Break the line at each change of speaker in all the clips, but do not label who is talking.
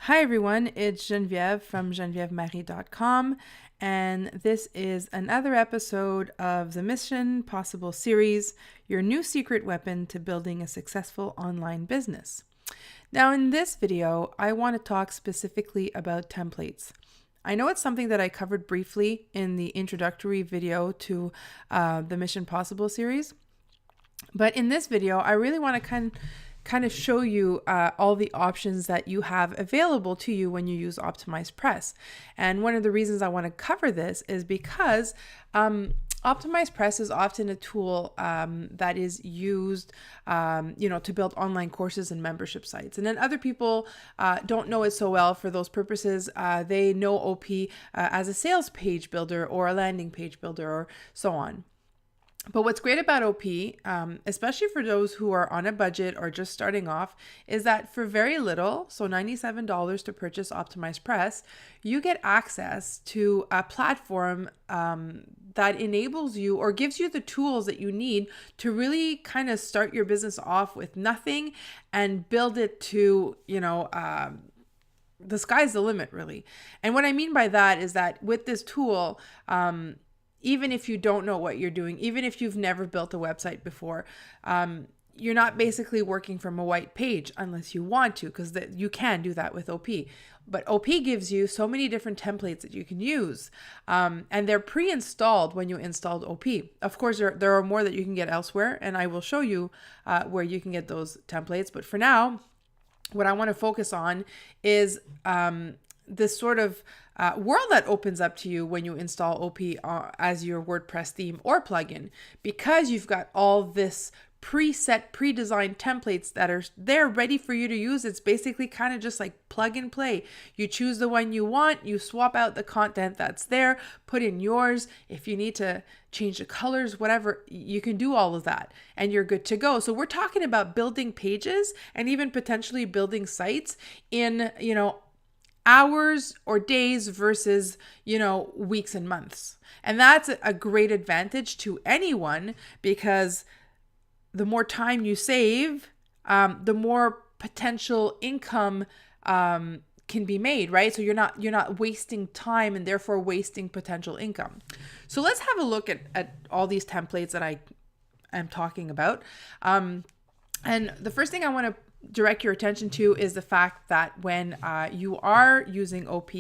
Hi everyone, it's Geneviève from GenevieveMarie.com, and this is another episode of the Mission Possible series, your new secret weapon to building a successful online business. Now in this video, I want to talk specifically about templates. I know it's something that I covered briefly in the introductory video to the Mission Possible series, but in this video, I really want to kind of show you all the options that you have available to you when you use OptimizePress. And one of the reasons I want to cover this is because OptimizePress is often a tool that is used, to build online courses and membership sites. And then other people don't know it so well for those purposes. They know OP as a sales page builder or a landing page builder or so on. But what's great about OP, especially for those who are on a budget or just starting off, is that for very little, so $97 to purchase OptimizePress, you get access to a platform that enables you or gives you the tools that you need to really kind of start your business off with nothing and build it to, the sky's the limit, really. And what I mean by that is that with this tool, even if you don't know what you're doing, even if you've never built a website before, you're not basically working from a white page unless you want to, because you can do that with OP. But OP gives you so many different templates that you can use, and they're pre-installed when you installed OP. Of course, there are more that you can get elsewhere, and I will show you where you can get those templates. But for now, what I want to focus on is this sort of world that opens up to you when you install OP as your WordPress theme or plugin, because you've got all this preset, pre-designed templates that are there ready for you to use. It's basically kind of just like plug and play. You choose the one you want, you swap out the content that's there, put in yours. If you need to change the colors, whatever, you can do all of that and you're good to go. So we're talking about building pages and even potentially building sites in, hours or days versus, weeks and months. And that's a great advantage to anyone, because the more time you save, the more potential income can be made, right? So you're not wasting time and therefore wasting potential income. So let's have a look at all these templates that I am talking about. And the first thing I want to direct your attention to is the fact that when you are using OP,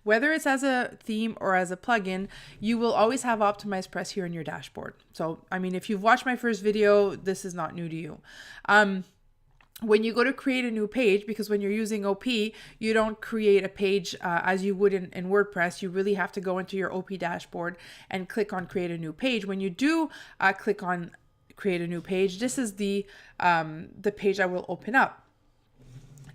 whether it's as a theme or as a plugin, you will always have OptimizePress here in your dashboard. So, if you've watched my first video, this is not new to you. When you go to create a new page, because when you're using OP, you don't create a page as you would in WordPress. You really have to go into your OP dashboard and click on create a new page. When you do click on create a new page, this is the page I will open up.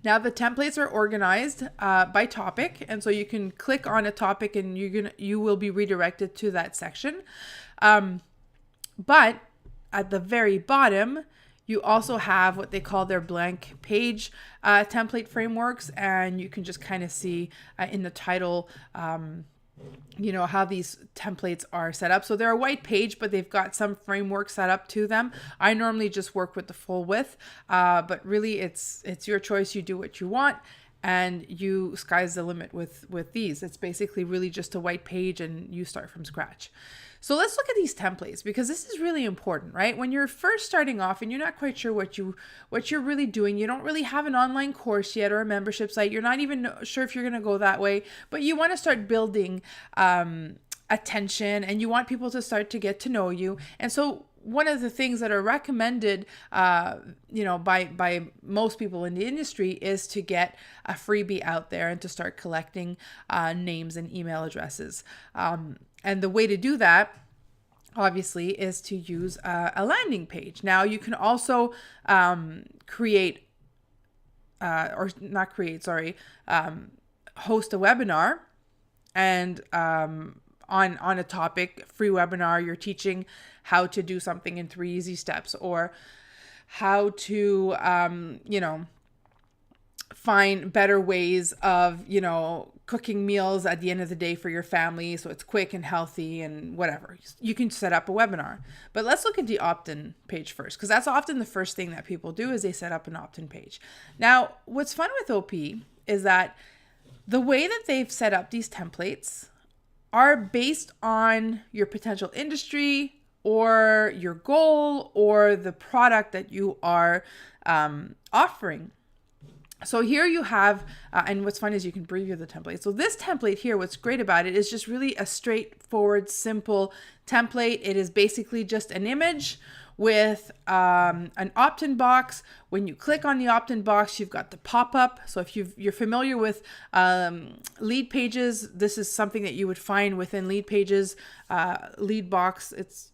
Now the templates are organized by topic, and so you can click on a topic and you will be redirected to that section. But at the very bottom, you also have what they call their blank page template frameworks, and you can just kind of see in the title how these templates are set up. So they're a white page, but they've got some framework set up to them. I normally just work with the full width, but really it's your choice. You do what you want, and sky's the limit with these. It's basically really just a white page and you start from scratch. So let's look at these templates, because this is really important, right? When you're first starting off and you're not quite sure what you're really doing, you don't really have an online course yet or a membership site, you're not even sure if you're going to go that way, but you want to start building attention and you want people to start to get to know you. And so one of the things that are recommended, by most people in the industry is to get a freebie out there and to start collecting names and email addresses. And the way to do that, obviously, is to use a landing page. Now, you can also host a webinar, and on a topic, free webinar, you're teaching how to do something in 3 easy steps, or how to, find better ways of, cooking meals at the end of the day for your family, so it's quick and healthy and whatever. You can set up a webinar. But let's look at the opt-in page first, because that's often the first thing that people do is they set up an opt-in page. Now, what's fun with OP is that The way that they've set up these templates are based on your potential industry or your goal or the product that you are offering. So here you have, and what's fun is you can preview the template. So this template here, what's great about it is just really a straightforward, simple template. It is basically just an image with an opt-in box. When you click on the opt-in box, you've got the pop-up. So if you're familiar with lead pages, this is something that you would find within lead pages, lead box. It's,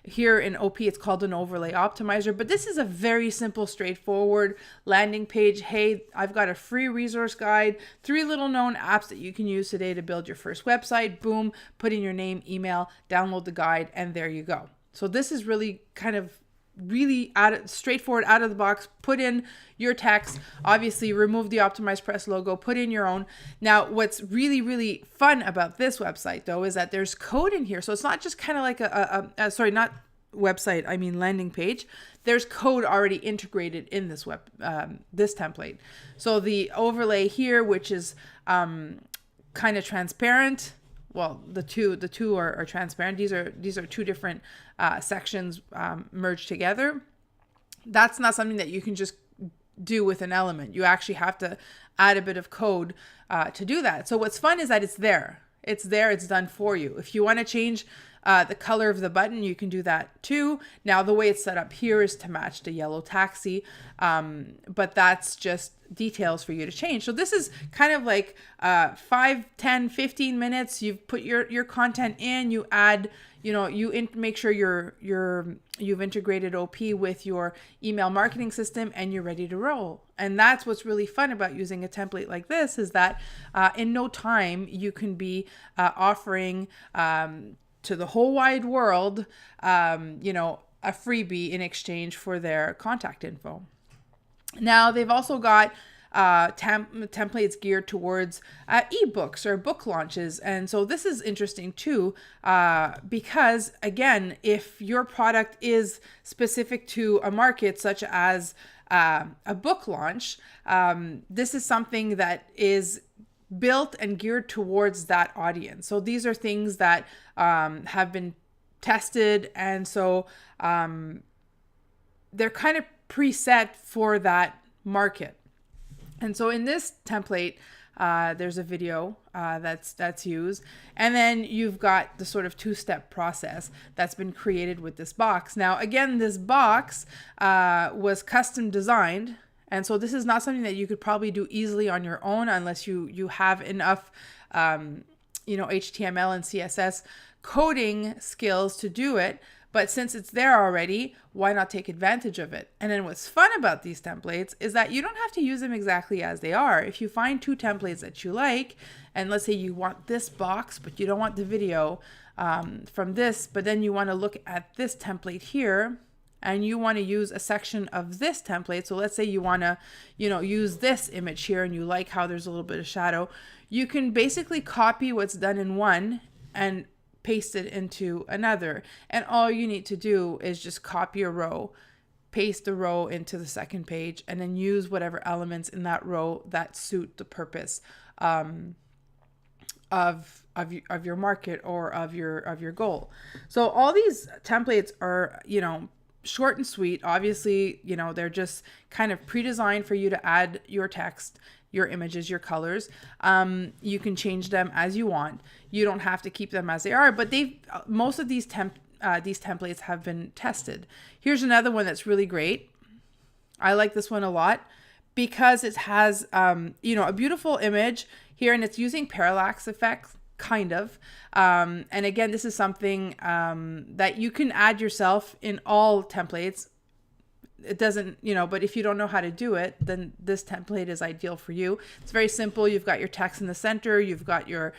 here in OP, it's called an overlay optimizer, but this is a very simple, straightforward landing page. Hey, I've got a free resource guide, 3 little known apps that you can use today to build your first website. Boom, put in your name, email, download the guide, and there you go. So this is really kind of really straightforward, out of the box. Put in your text, obviously remove the OptimizePress logo, put in your own. Now, what's really, really fun about this website though, is that there's code in here. So it's not just kind of like not website, I mean landing page. There's code already integrated in this this template. So the overlay here, which is kind of transparent. Well, the two are transparent. These are 2 different sections merged together. That's not something that you can just do with an element. You actually have to add a bit of code to do that. So what's fun is that it's there. It's there. It's done for you. If you want to change the color of the button, you can do that too. Now, the way it's set up here is to match the yellow taxi, but that's just details for you to change. So this is kind of like 5, 10, 15 minutes. You've put your content in, you add, make sure you've integrated OP with your email marketing system, and you're ready to roll. And that's what's really fun about using a template like this, is that in no time you can be offering to the whole wide world, a freebie in exchange for their contact info. Now, they've also got templates geared towards ebooks or book launches. And so this is interesting too, because again, if your product is specific to a market such as a book launch, this is something that is built and geared towards that audience. So these are things that have been tested, and so they're kind of preset for that market. And so in this template, there's a video that's used, and then you've got the sort of 2-step process that's been created with this box. Now, again, this box was custom designed. And so this is not something that you could probably do easily on your own unless you have enough, HTML and CSS coding skills to do it. But since it's there already, why not take advantage of it? And then what's fun about these templates is that you don't have to use them exactly as they are. If you find 2 templates that you like, and let's say you want this box, but you don't want the video from this, but then you want to look at this template here, and you want to use a section of this template. So let's say you want to, use this image here, and you like how there's a little bit of shadow. You can basically copy what's done in one and paste it into another. And all you need to do is just copy a row, paste the row into the second page, and then use whatever elements in that row that suit the purpose of your market or of your goal. So all these templates are, short and sweet. Obviously, they're just kind of pre-designed for you to add your text, your images, your colors. You can change them as you want. You don't have to keep them as they are, but most of these templates have been tested. Here's another one that's really great. I like this one a lot because it has, a beautiful image here, and it's using parallax effects, kind of. And again, this is something that you can add yourself in all templates. It doesn't, but if you don't know how to do it, then this template is ideal for you. It's very simple. You've got your text in the center. You've got your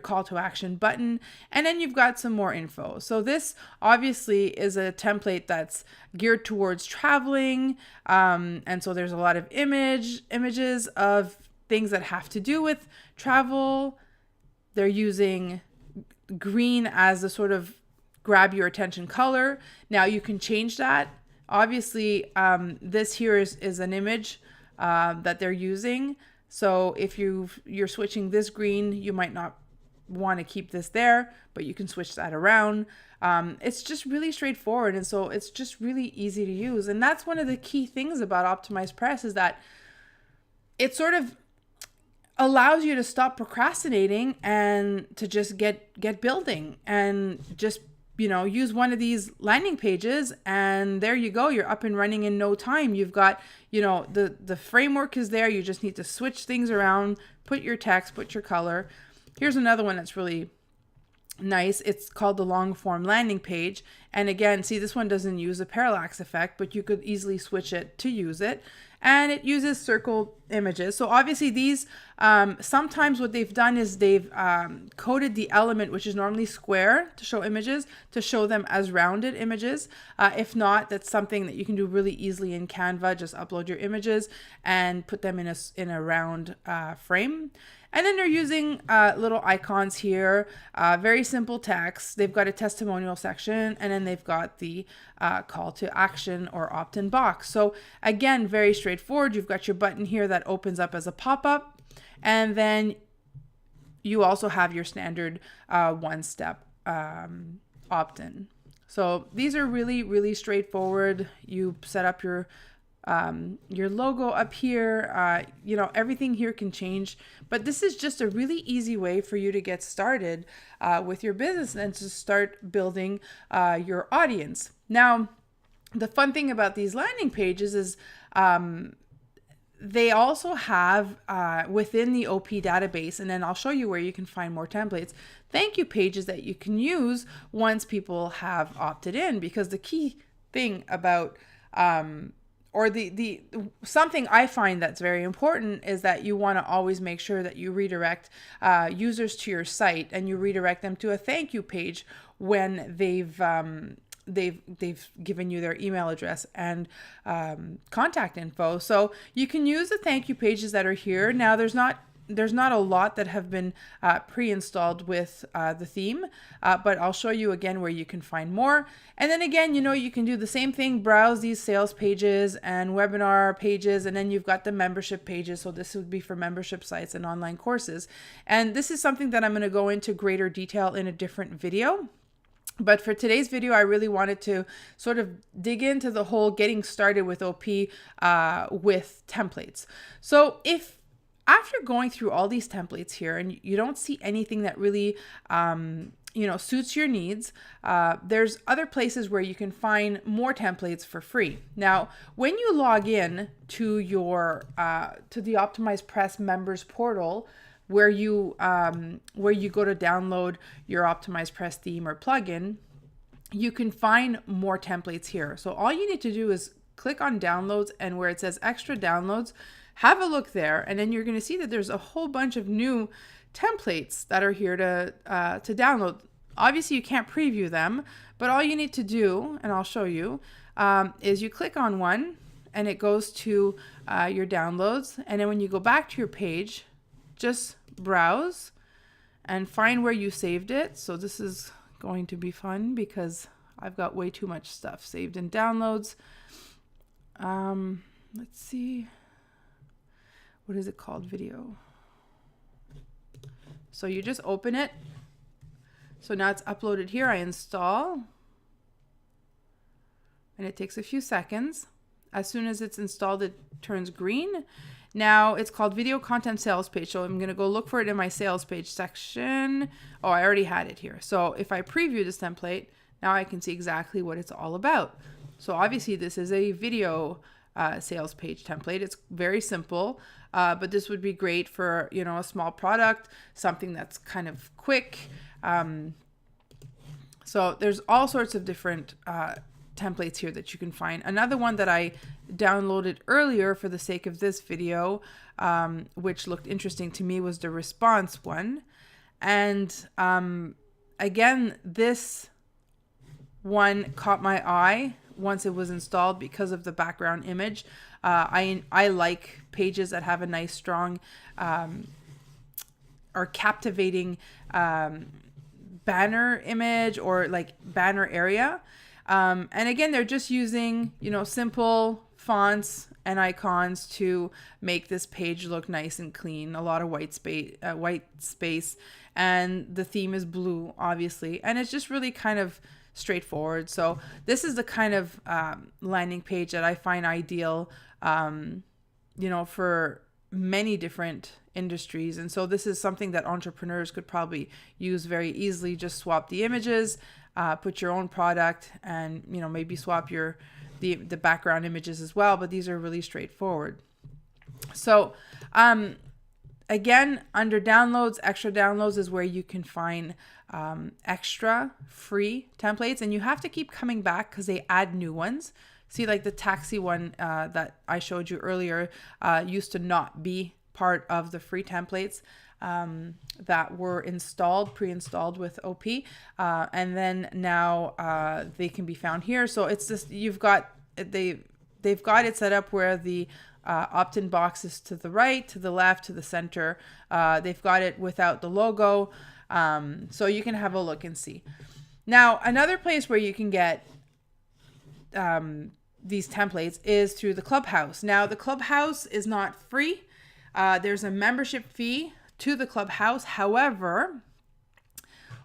call to action button, and then you've got some more info. So this obviously is a template that's geared towards traveling. And so there's a lot of images of things that have to do with travel. They're using green as a sort of grab your attention color. Now you can change that. Obviously, this here is an image that they're using. So if you're switching this green, you might not want to keep this there, but you can switch that around. It's just really straightforward. And so it's just really easy to use. And that's one of the key things about OptimizePress is that it sort of allows you to stop procrastinating and to just get building and just, use one of these landing pages, and there you go. You're up and running in no time. You've got, the framework is there. You just need to switch things around, put your text, put your color. Here's another one that's really nice. It's called the long form landing page. And again, see, this one doesn't use a parallax effect, but you could easily switch it to use it. And it uses circle images. So obviously these, sometimes what they've done is they've coded the element, which is normally square to show images, to show them as rounded images. If not, that's something that you can do really easily in Canva. Just upload your images and put them in a round frame. And then they're using little icons here, very simple text. They've got a testimonial section, and then they've got the call to action or opt-in box. So again, very straightforward. You've got your button here that opens up as a pop-up, and then you also have your standard one-step opt-in. So these are really, really straightforward. You set up your logo up here, everything here can change, but this is just a really easy way for you to get started with your business and to start building your audience. Now, the fun thing about these landing pages is they also have within the OP database, and then I'll show you where you can find more templates, thank you pages that you can use once people have opted in, because the key thing about or the something I find that's very important is that you want to always make sure that you redirect users to your site, and you redirect them to a thank you page when they've given you their email address and contact info. So you can use the thank you pages that are here. Now there's not a lot that have been pre-installed with the theme, but I'll show you again where you can find more. And then again, you can do the same thing, browse these sales pages and webinar pages, and then you've got the membership pages. So this would be for membership sites and online courses. And this is something that I'm going to go into greater detail in a different video. But for today's video, I really wanted to sort of dig into the whole getting started with OP with templates. So if after going through all these templates here and you don't see anything that really, suits your needs, there's other places where you can find more templates for free. Now, when you log in to your to the OptimizePress members portal, where you go to download your OptimizePress theme or plugin, you can find more templates here. So all you need to do is click on downloads, and where it says extra downloads, have a look there, and then you're going to see that there's a whole bunch of new templates that are here to download. Obviously, you can't preview them, but all you need to do, and I'll show you, is you click on one, and it goes to your downloads, and then when you go back to your page, just browse and find where you saved it. So this is going to be fun because I've got way too much stuff saved in downloads. Let's see. What is it called? Video. So you just open it. So now it's uploaded here. I install. And it takes a few seconds. As soon as it's installed, it turns green. Now it's called video content sales page. So I'm going to go look for it in my sales page section. Oh, I already had it here. So if I preview this template, now I can see exactly what it's all about. So obviously this is a video sales page template. It's very simple, but this would be great for, a small product, something that's kind of quick. So there's all sorts of different templates here that you can find. Another one that I downloaded earlier for the sake of this video, which looked interesting to me, was the response one. And again, this one caught my eye once it was installed because of the background image. I like pages that have a nice, strong, or captivating banner image or like banner area. And again, they're just using, simple fonts and icons to make this page look nice and clean. A lot of white space, and the theme is blue, obviously, and it's just really kind of straightforward. So this is the kind of landing page that I find ideal, for many different industries. And so this is something that entrepreneurs could probably use very easily. Just swap the images, put your own product, and maybe swap the background images as well. But these are really straightforward. So again, under downloads, extra downloads is where you can find extra free templates, and you have to keep coming back because they add new ones. See, like the taxi one that I showed you earlier used to not be part of the free templates that were pre-installed with OP. And then now they can be found here. So it's just, they've got it set up where the opt-in box is to the right, to the left, to the center. They've got it without the logo. So you can have a look and see. Now, another place where you can get these templates is through the Clubhouse. Now, the Clubhouse is not free. There's a membership fee to the Clubhouse. However,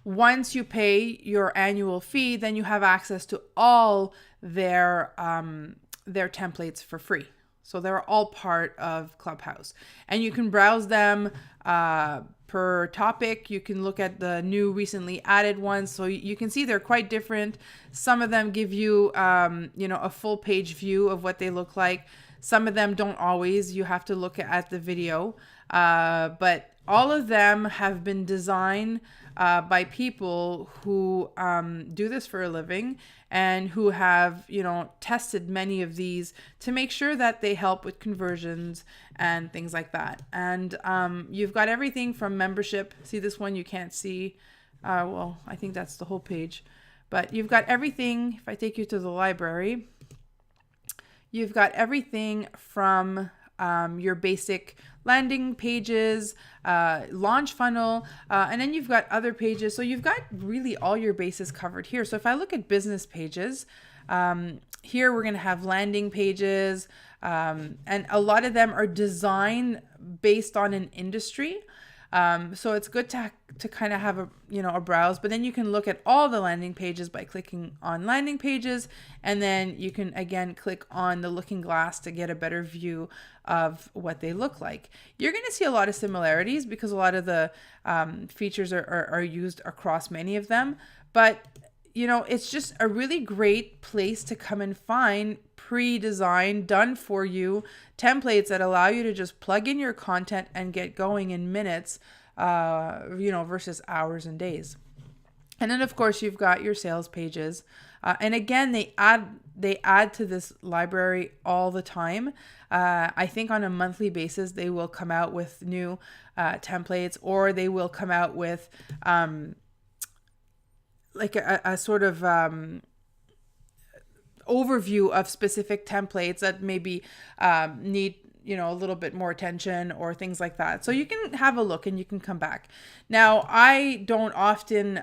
once you pay your annual fee, then you have access to all their templates for free. So they're all part of Clubhouse, and you can browse them per topic. You can look at the new recently added ones. So you can see they're quite different. Some of them give you, a full page view of what they look like. Some of them don't always. You have to look at the video. But all of them have been designed by people who do this for a living and who have, tested many of these to make sure that they help with conversions and things like that. And you've got everything from membership. See this one you can't see. I think that's the whole page. But you've got everything. If I take you to the library, you've got everything from your basic landing pages, launch funnel, and then you've got other pages. So you've got really all your bases covered here. So if I look at business pages, here we're going to have landing pages, and a lot of them are designed based on an industry. So it's good to kind of have a browse, but then you can look at all the landing pages by clicking on landing pages, and then you can again click on the looking glass to get a better view of what they look like. You're going to see a lot of similarities because a lot of the features are used across many of them, but it's just a really great place to come and find pre-designed, done for you templates that allow you to just plug in your content and get going in minutes, versus hours and days. And then of course you've got your sales pages. And again, they add to this library all the time. I think on a monthly basis, they will come out with new templates, or they will come out with like a sort of overview of specific templates that maybe need a little bit more attention or things like that. So you can have a look and you can come back. Now, I don't often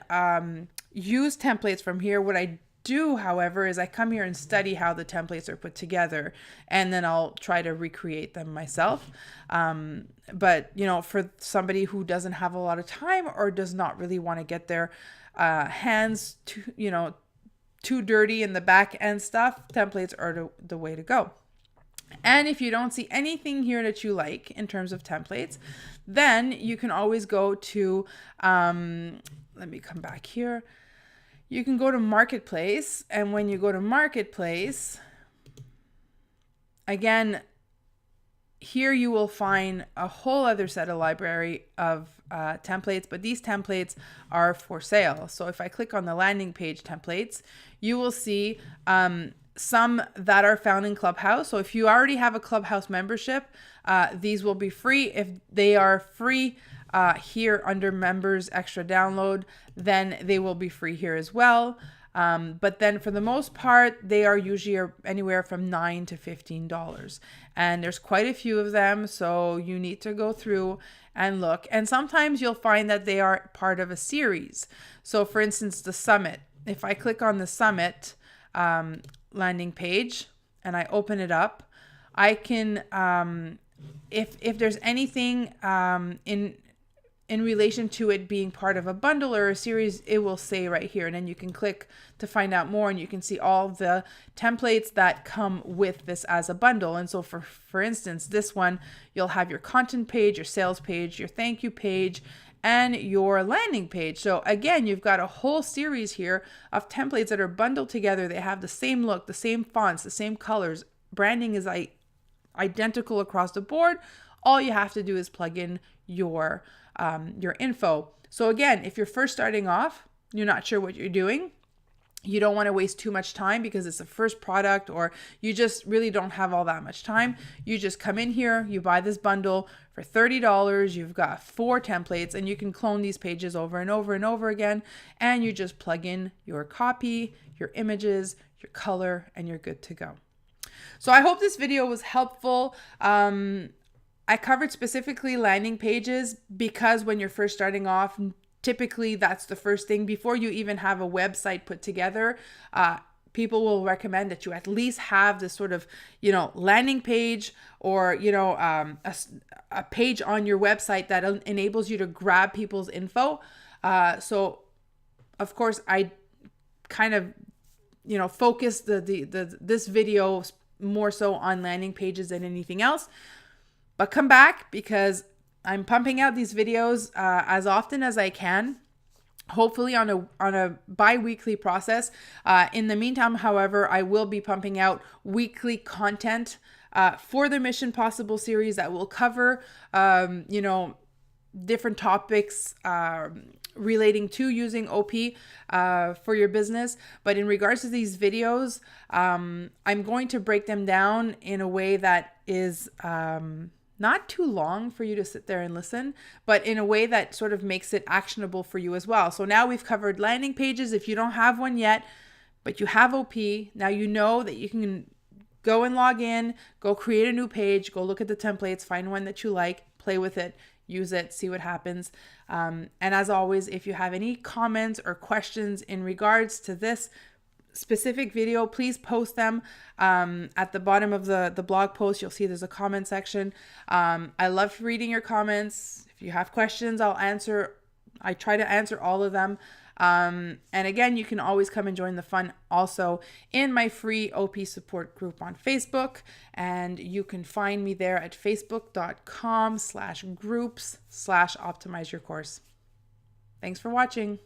use templates from here. What I do, however, is I come here and study how the templates are put together, and then I'll try to recreate them myself. But for somebody who doesn't have a lot of time or does not really want to get their hands too dirty in the back end stuff, templates are the way to go. And if you don't see anything here that you like in terms of templates, then you can always go to, let me come back here. You can go to Marketplace. And when you go to Marketplace, again, here you will find a whole other set of library of templates, but these templates are for sale. So if I click on the landing page templates, you will see some that are found in Clubhouse. So if you already have a Clubhouse membership, these will be free. If they are free here under members extra download, then they will be free here as well. But then for the most part, they are usually anywhere from $9 to $15. And there's quite a few of them. So you need to go through and look. And sometimes you'll find that they are part of a series. So for instance, the summit, if I click on the summit landing page and I open it up, I can, if there's anything in relation to it being part of a bundle or a series, it will say right here. And then you can click to find out more, and you can see all the templates that come with this as a bundle. And so for instance, this one, you'll have your content page, your sales page, your thank you page, and your landing page. So again, you've got a whole series here of templates that are bundled together. They have the same look, the same fonts, the same colors. Branding is identical across the board. All you have to do is plug in your info. So again, if you're first starting off, you're not sure what you're doing, you don't want to waste too much time because it's the first product, or you just really don't have all that much time. You just come in here, you buy this bundle for $30. You've got 4 templates, and you can clone these pages over and over and over again. And you just plug in your copy, your images, your color, and you're good to go. So I hope this video was helpful. I covered specifically landing pages because when you're first starting off, typically that's the first thing before you even have a website put together. People will recommend that you at least have this sort of, landing page, or, a page on your website that enables you to grab people's info. So of course I kind of, focus this video more so on landing pages than anything else. But come back, because I'm pumping out these videos as often as I can, hopefully on a bi-weekly process. In the meantime, however, I will be pumping out weekly content for the Mission Possible series that will cover, different topics relating to using OP for your business. But in regards to these videos, I'm going to break them down in a way that is not too long for you to sit there and listen, but in a way that sort of makes it actionable for you as well. So now we've covered landing pages. If you don't have one yet, but you have OP, now you know that you can go and log in, go create a new page, go look at the templates, find one that you like, play with it, use it, see what happens. And as always, if you have any comments or questions in regards to this specific video, please post them at the bottom of the blog post. You'll see there's a comment section. I love reading your comments. If you have questions, I'll answer. I try to answer all of them. And again, you can always come and join the fun also in my free OP support group on Facebook. And you can find me there at facebook.com/groups/optimize your course. Thanks for watching.